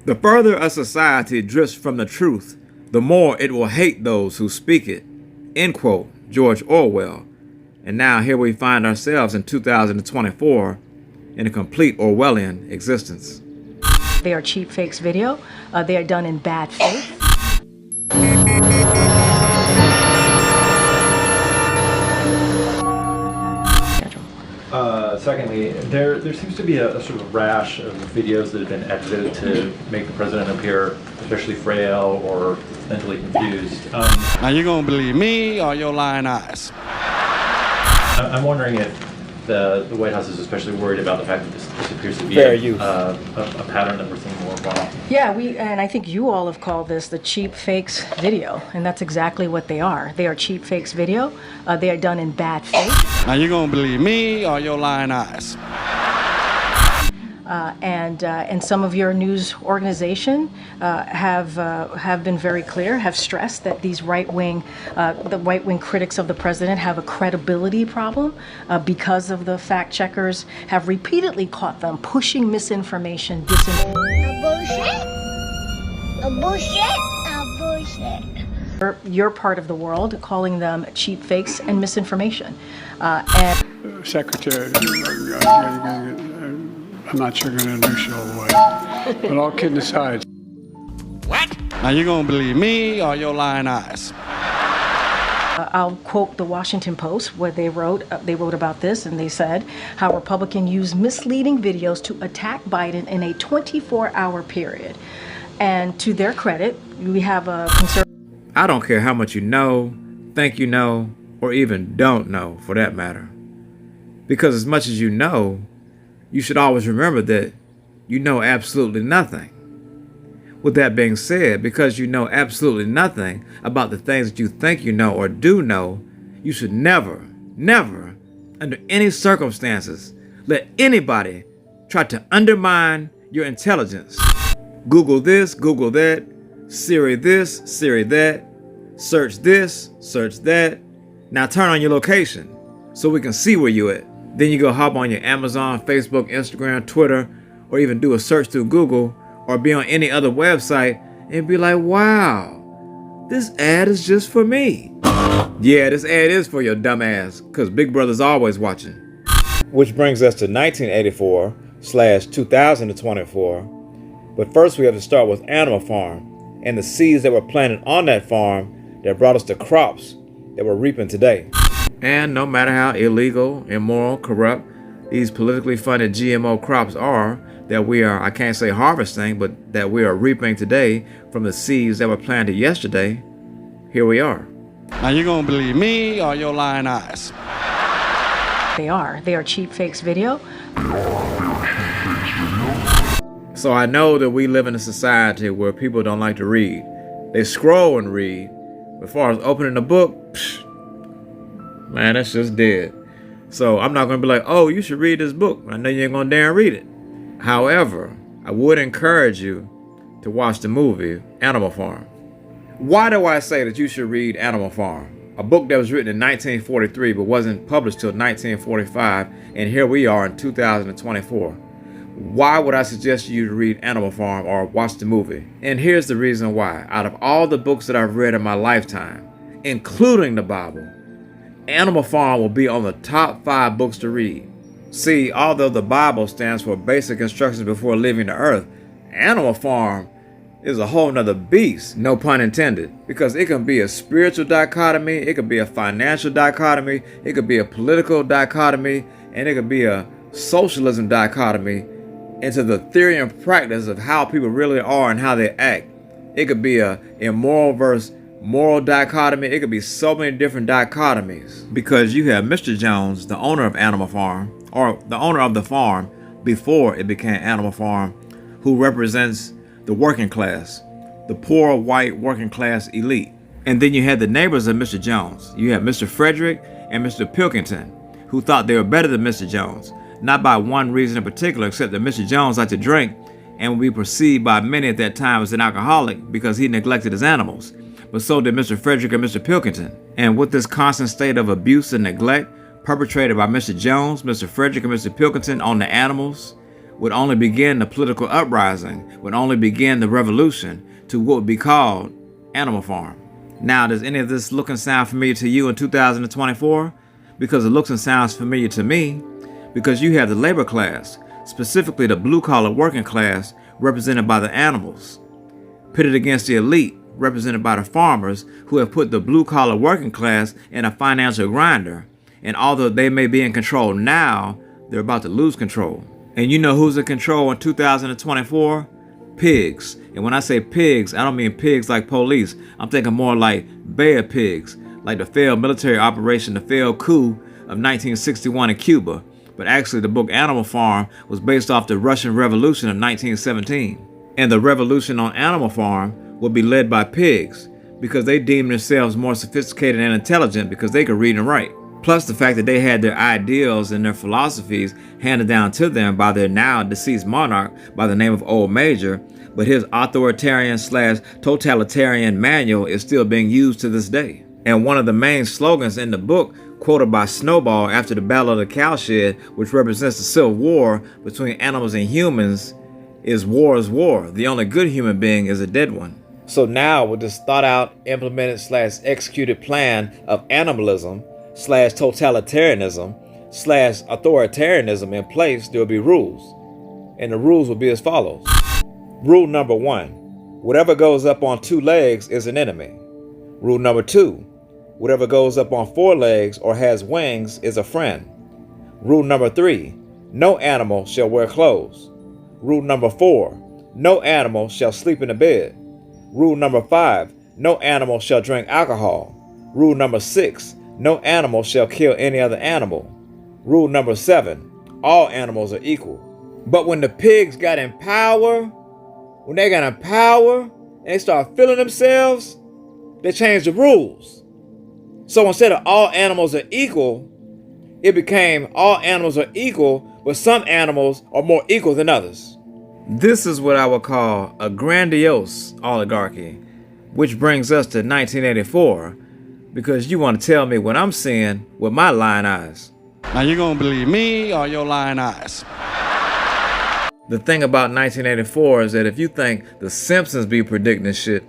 The further a society drifts from the truth, the more it will hate those who speak it. End quote, George Orwell. And now here we find ourselves in 2024 in a complete Orwellian existence. They are cheap fakes video. They are done in bad faith. Secondly, there seems to be a sort of rash of videos that have been edited to make the president appear especially frail or mentally confused. Now you gonna believe me or your lying eyes? I'm wondering if the White House is especially worried about the fact that this appears to be a pattern that we're seeing more often. Yeah, and I think you all have called this the cheap fakes video, and that's exactly what they are. They are cheap fakes video. They are done in bad faith. Now you gonna believe me or your lying eyes? And some of your news organization have been very clear, have stressed that these the right-wing critics of the president have a credibility problem because of the fact checkers have repeatedly caught them pushing misinformation, your part of the world, calling them cheap fakes and misinformation. Secretary, I'm not sure going to introduce you all the way. But all kidding aside. What? Now you gonna believe me or your lying eyes? I'll quote the Washington Post, where they wrote about this, and they said how Republicans use misleading videos to attack Biden in a 24-hour period. And to their credit, we have a conservative. I don't care how much you know, think you know, or even don't know, for that matter. Because as much as you know, you should always remember that you know absolutely nothing. With that being said, because you know absolutely nothing about the things that you think you know or do know, you should never, never, under any circumstances, let anybody try to undermine your intelligence. Google this, Google that, Siri this, Siri that, search this, search that. Now turn on your location so we can see where you at. Then you go hop on your Amazon, Facebook, Instagram, Twitter, or even do a search through Google or be on any other website and be like, wow, this ad is just for me. Yeah, this ad is for your dumb ass, because Big Brother's always watching. Which brings us to 1984/2024. But first we have to start with Animal Farm and the seeds that were planted on that farm that brought us the crops that we're reaping today. And no matter how illegal, immoral, corrupt these politically funded GMO crops are, that we are, I can't say harvesting, but that we are reaping today from the seeds that were planted yesterday, here we are. Now you gonna believe me or your lying eyes? They are cheap fakes video. So I know that we live in a society where people don't like to read. They scroll and read. But as far as opening a book, man, that's just dead. So I'm not going to be like, oh, you should read this book. I know you ain't going to dare read it. However, I would encourage you to watch the movie Animal Farm. Why do I say that you should read Animal Farm? A book that was written in 1943 but wasn't published till 1945, and here we are in 2024. Why would I suggest you to read Animal Farm or watch the movie? And here's the reason why. Out of all the books that I've read in my lifetime, including the Bible, Animal Farm will be on the top 5 books to read. See, although the Bible stands for basic instructions before leaving the earth, Animal Farm is a whole nother beast, no pun intended, because it can be a spiritual dichotomy, it could be a financial dichotomy, it could be a political dichotomy, and it could be a socialism dichotomy into the theory and practice of how people really are and how they act. It could be a immoral versus moral dichotomy. It could be so many different dichotomies, because you have Mr. Jones, the owner of Animal Farm, or the owner of the farm before it became Animal Farm, who represents the working class, the poor white working class elite. And then you had the neighbors of Mr. Jones. You had Mr. Frederick and Mr. Pilkington, who thought they were better than Mr. Jones, not by one reason in particular, except that Mr. Jones liked to drink and would be perceived by many at that time as an alcoholic because he neglected his animals. But so did Mr. Frederick and Mr. Pilkington. And with this constant state of abuse and neglect perpetrated by Mr. Jones, Mr. Frederick, and Mr. Pilkington on the animals, would only begin the political uprising, would only begin the revolution to what would be called Animal Farm. Now, does any of this look and sound familiar to you in 2024? Because it looks and sounds familiar to me, because you have the labor class, specifically the blue-collar working class, represented by the animals, pitted against the elite, represented by the farmers, who have put the blue-collar working class in a financial grinder. And although they may be in control now, they're about to lose control. And you know who's in control in 2024? Pigs. And when I say pigs, I don't mean pigs like police. I'm thinking more like bear pigs, like the failed military operation, the failed coup of 1961 in Cuba. But actually the book Animal Farm was based off the Russian Revolution of 1917. And the revolution on Animal Farm would be led by pigs, because they deemed themselves more sophisticated and intelligent because they could read and write. Plus the fact that they had their ideals and their philosophies handed down to them by their now deceased monarch by the name of Old Major, but his authoritarian/totalitarian manual is still being used to this day. And one of the main slogans in the book, quoted by Snowball after the Battle of the Cowshed, which represents the civil war between animals and humans, is war is war. The only good human being is a dead one. So now with this thought out, implemented/executed plan of animalism/totalitarianism/authoritarianism in place, there will be rules. And the rules will be as follows. Rule number 1, whatever goes up on 2 legs is an enemy. Rule number 2, whatever goes up on 4 legs or has wings is a friend. Rule number 3, no animal shall wear clothes. Rule number 4, no animal shall sleep in a bed. Rule number 5, no animal shall drink alcohol. Rule number 6, no animal shall kill any other animal. Rule number 7, all animals are equal. But when the pigs got in power, and they start feeling themselves, they changed the rules. So instead of all animals are equal, it became all animals are equal, but some animals are more equal than others. This is what I would call a grandiose oligarchy, which brings us to 1984, because you want to tell me what I'm seeing with my lying eyes. Now you gonna believe me or your lying eyes? The thing about 1984 is that if you think the Simpsons be predicting shit,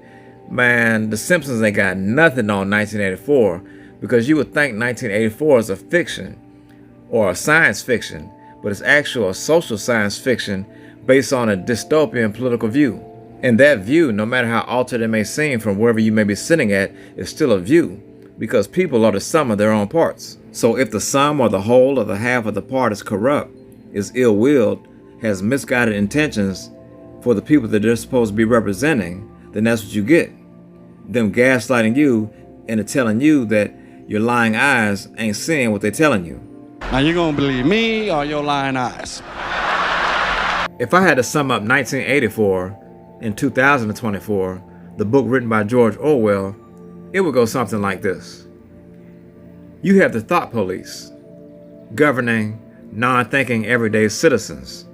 man, the Simpsons ain't got nothing on 1984, because you would think 1984 is a fiction or a science fiction, but it's actual social science fiction based on a dystopian political view. And that view, no matter how altered it may seem from wherever you may be sitting at, is still a view, because people are the sum of their own parts. So if the sum or the whole or the half of the part is corrupt, is ill-willed, has misguided intentions for the people that they're supposed to be representing, then that's what you get. Them gaslighting you into telling you that your lying eyes ain't seeing what they're telling you. Now you gonna believe me or your lying eyes? If I had to sum up 1984 in 2024, the book written by George Orwell, it would go something like this. You have the thought police governing non-thinking everyday citizens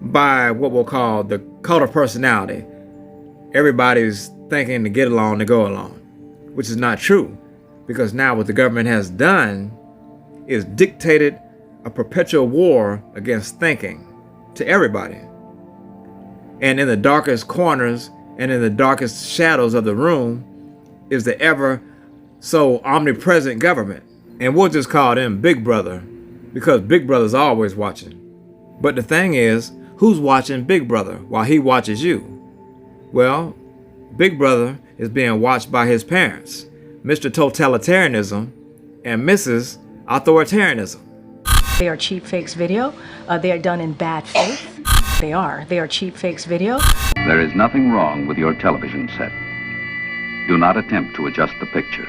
by what we'll call the cult of personality. Everybody's thinking to get along to go along, which is not true, because now what the government has done is dictated a perpetual war against thinking to everybody. And in the darkest corners and in the darkest shadows of the room is the ever so omnipresent government. And we'll just call them Big Brother, because Big Brother's always watching. But the thing is, who's watching Big Brother while he watches you? Well, Big Brother is being watched by his parents, Mr. Totalitarianism and Mrs. Authoritarianism. They are cheap fakes video. They are done in bad faith. They are cheap fakes video. There is nothing wrong with your television set. Do not attempt to adjust the picture.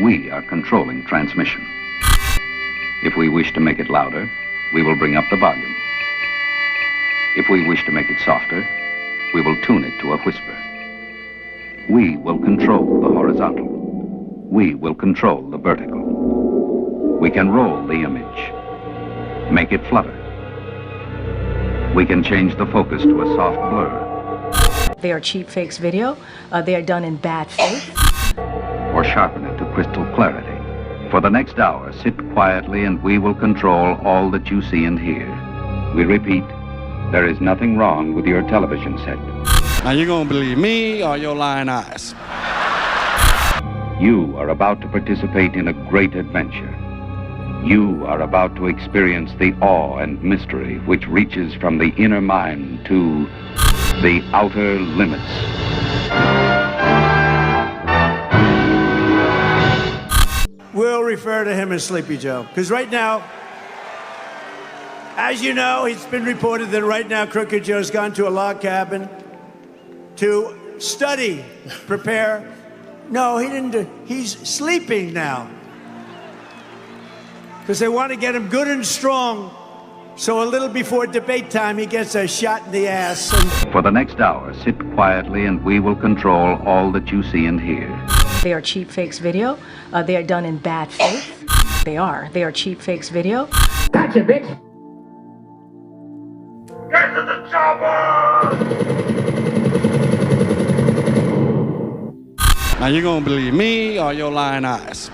We are controlling transmission. If we wish to make it louder, we will bring up the volume. If we wish to make it softer, we will tune it to a whisper. We will control the horizontal. We will control the vertical. We can roll the image, make it flutter. We can change the focus to a soft blur. They are cheap fakes video. They are done in bad faith. Or sharpen it to crystal clarity. For the next hour, sit quietly and we will control all that you see and hear. We repeat, there is nothing wrong with your television set. Now you gonna believe me or your lying eyes? You are about to participate in a great adventure. You are about to experience the awe and mystery which reaches from the inner mind to the outer limits. We'll refer to him as Sleepy Joe, because right now, as you know, it's been reported that right now Crooked Joe's gone to a log cabin to study, prepare. No, he didn't. He's sleeping now. Because they want to get him good and strong, so a little before debate time, he gets a shot in the ass. For the next hour, sit quietly and we will control all that you see and hear. They are cheap fakes video. They are done in bad faith. They are cheap fakes video. Gotcha, bitch. Get to the chopper! Now you gonna believe me or your lying eyes?